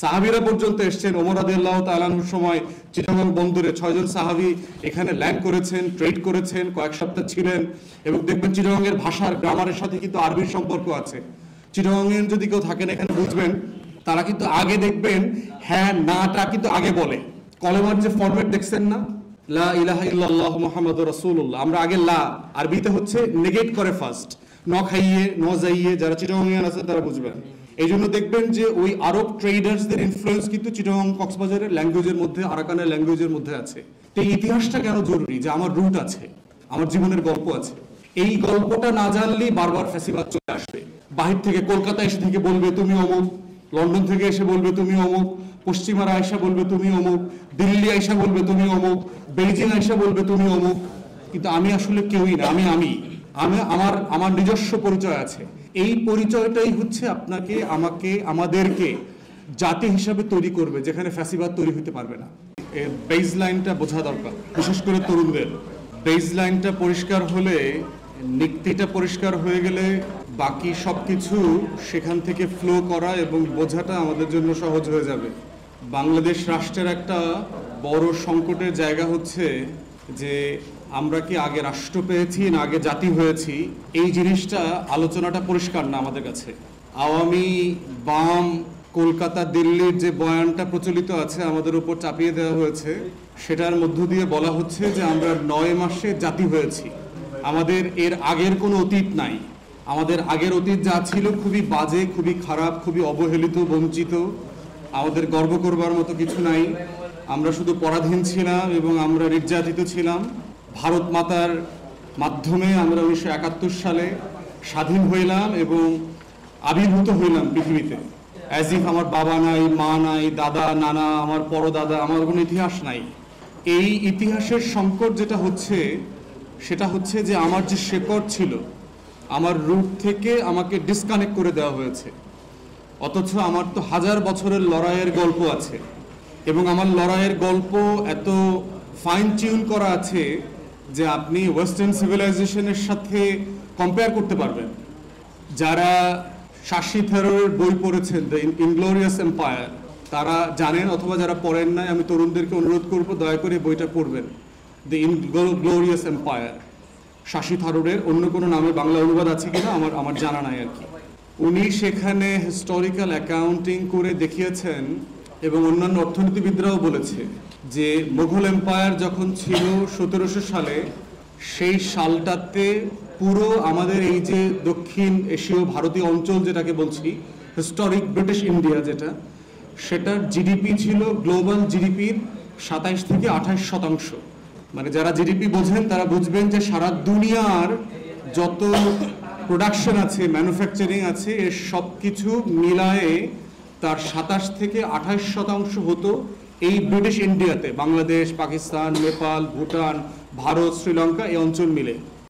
সাহাবীরা পর্যন্ত এসেছেন। ওমর রাদিয়াল্লাহু তাআলা আনহুর সময় চিটাগং বন্দরে 6 জন সাহাবী এখানে ল্যান্ড করেছেন, ট্রেড করেছেন, কয়েক সপ্তাহ ছিলেন। এবং দেখবেন চিটাগংয়ের ভাষার গ্রামারের সাথে কিন্তু আরবির সম্পর্ক আছে। চিটাগংয়ের যদি কেউ থাকেন এখানে বুঝবেন, তারা কিন্তু আগে দেখবেন হ্যাঁ নাটা কিন্তু আগে বলে। কলেমার যে ফরম্যাট দেখছেন না, লা ইলাহা ইল্লাল্লাহু মুহাম্মাদুর রাসূলুল্লাহ, আমরা আগে লা আরবিতে হচ্ছে নেগেট করে ফার্স্ট, ন খাইয়ে ন যাইয়ে, যারা চিটাগংইয়ান আছে তারা বুঝবেন। এই জন্য দেখবেন যে ওই আরব ট্রেডার্সদের ইনফ্লুয়েন্স কিন্তু চিটাগং কক্সবাজারের ল্যাঙ্গুয়েজের মধ্যে, আরাকানের ল্যাঙ্গুয়েজের মধ্যে আছে। তো এই ইতিহাসটা কেন জরুরি? যে আমার রুট আছে, আমার জীবনের গল্প আছে। এই গল্পটা না জানলেই বারবার ফ্যাসিবাদ চলে আসবে। বাহির থেকে কলকাতা এসে থেকে বলবে তুমি অমুক, লন্ডন থেকে এসে বলবে তুমি অমুক, পশ্চিমারা আয়সা বলবে তুমি অমুক, দিল্লি আয়সা বলবে তুমি অমুক, বেইজিং আয়সা বলবে তুমি অমুক। কিন্তু আমি আসলে কেউই না, আমি আমার নিজস্ব পরিচয় আছে। এই পরিচয়টাই হচ্ছে আপনাকে, আমাকে, আমাদেরকে জাতি হিসাবে তৈরি করবে, যেখানে ফ্যাসিবাদ তৈরি হতে পারবে না। এর বেস লাইনটা বোঝা দরকার, বিশেষ করে তরুণদের। বেস লাইনটা পরিষ্কার হলে, নিক্তিটা পরিষ্কার হয়ে গেলে বাকি সবকিছু সেখান থেকে ফ্লো করা এবং বোঝাটা আমাদের জন্য সহজ হয়ে যাবে। বাংলাদেশ রাষ্ট্রের একটা বড় সংকটের জায়গা হচ্ছে যে আমরা কি আগে রাষ্ট্র পেয়েছি না আগে জাতি হয়েছি, এই জিনিসটা আলোচনাটা পরিষ্কার না আমাদের কাছে। আওয়ামী বাম কলকাতা দিল্লির যে বয়ানটা প্রচলিত আছে আমাদের উপর চাপিয়ে দেওয়া হয়েছে, সেটার মধ্য দিয়ে বলা হচ্ছে যে আমরা 9 মাসে জাতি হয়েছি। আমাদের এর আগের কোনো অতীত নাই। আমাদের আগের অতীত যা ছিল খুবই বাজে, খুবই খারাপ, খুবই অবহেলিত, বঞ্চিত। আমাদের গর্ব করবার মতো কিছু নাই। আমরা শুধু পরাধীন ছিলাম এবং আমরা নির্যাতিত ছিলাম। ভারত মাতার মাধ্যমে আমরা 1971 সালে স্বাধীন হইলাম এবং আবির্ভূত হইলাম পৃথিবীতে। অ্যাজ ইফ আমার বাবা নাই, মা নাই, দাদা, নানা, আমার পরদাদা, আমার কোনো ইতিহাস নাই। এই ইতিহাসের সংকট যেটা হচ্ছে, সেটা হচ্ছে যে আমার যে শেকড় ছিল, আমার রুট থেকে আমাকে ডিসকানেক্ট করে দেওয়া হয়েছে। অথচ আমার তো হাজার বছরের লড়াইয়ের গল্প আছে এবং আমার লড়াইয়ের গল্প এত ফাইন টিউন করা আছে যে আপনি ওয়েস্টার্ন সিভিলাইজেশনের সাথে কম্পেয়ার করতে পারবেন। যারা শাসি থেরোর বই পড়েছেন, দ্য ইনগ্লোরিয়াস এম্পায়ার, তারা জানেন, অথবা যারা পড়েন নাই আমি তরুণদেরকে অনুরোধ করব দয়া করে বইটা পড়বেন। দ্য ইনগ্লোরিয়াস এম্পায়ার, শাসি থারুরের। অন্য কোনো নামে বাংলা অনুবাদ আছে কিনা আমার জানা নাই আর কি। উনি সেখানে হিস্টোরিক্যাল অ্যাকাউন্টিং করে দেখিয়েছেন এবং অন্যান্য অর্থনীতিবিদরাও বলেছে যে মুঘল এম্পায়ার যখন ছিল 1700 সালে, সেই সালটাতে পুরো আমাদের এই যে দক্ষিণ এশীয় ভারতীয় অঞ্চল যেটাকে বলছি, হিস্টোরিক ব্রিটিশ ইন্ডিয়া যেটা, সেটার জিডিপি ছিল গ্লোবাল জিডিপির 27 থেকে 28%। মানে যারা জিডিপি বোঝেন তারা বুঝবেন যে সারা দুনিয়ার যত প্রোডাকশন আছে, ম্যানুফ্যাকচারিং আছে, এর সব কিছু মিলায়ে তার 27 থেকে 28% হতো এই ব্রিটিশ ইন্ডিয়াতে, বাংলাদেশ, পাকিস্তান, নেপাল, ভুটান, ভারত, শ্রীলঙ্কা, এই অঞ্চল মিলে।